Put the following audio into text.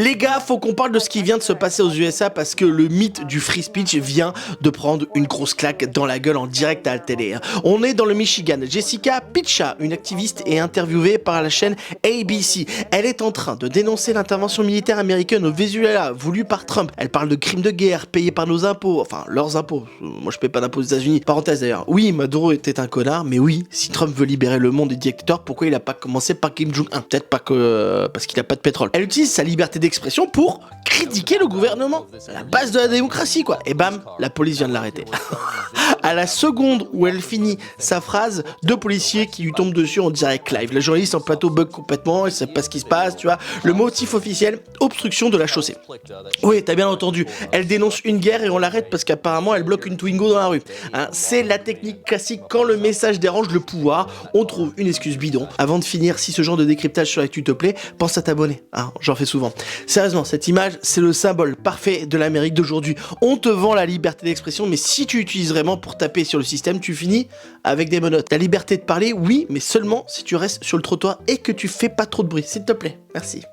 Les gars, faut qu'on parle de ce qui vient de se passer aux USA parce que le mythe du free speech vient de prendre une grosse claque dans la gueule en direct à la télé. On est dans le Michigan. Jessica Pitcha, une activiste, est interviewée par la chaîne ABC. Elle est en train de dénoncer l'intervention militaire américaine au Venezuela voulue par Trump. Elle parle de crimes de guerre payés par nos impôts, enfin leurs impôts. Moi je paye pas d'impôts aux États-Unis. Parenthèse d'ailleurs. Oui, Maduro était un connard, mais oui, si Trump veut libérer le monde des dictateurs, pourquoi il a pas commencé par Kim Jong-un? Peut-être pas que parce qu'il a pas de pétrole. Elle utilise sa liberté d'expression pour critiquer le gouvernement, la base de la démocratie quoi. Et bam, la police vient de l'arrêter. À la seconde où elle finit sa phrase, deux policiers qui lui tombent dessus en direct live. La journaliste en plateau bug complètement, elle sait pas ce qui se passe, tu vois. Le motif officiel, obstruction de la chaussée. Oui, t'as bien entendu, elle dénonce une guerre et on l'arrête parce qu'apparemment elle bloque une Twingo dans la rue. Hein, c'est la technique classique quand le message dérange le pouvoir, on trouve une excuse bidon. Avant de finir, si ce genre de décryptage sur l'actu te plaît, pense à t'abonner, hein, j'en fais souvent. Sérieusement, cette image, c'est le symbole parfait de l'Amérique d'aujourd'hui. On te vend la liberté d'expression, mais si tu utilises vraiment pour taper sur le système, tu finis avec des menottes. La liberté de parler, oui, mais seulement si tu restes sur le trottoir et que tu fais pas trop de bruit, s'il te plaît. Merci.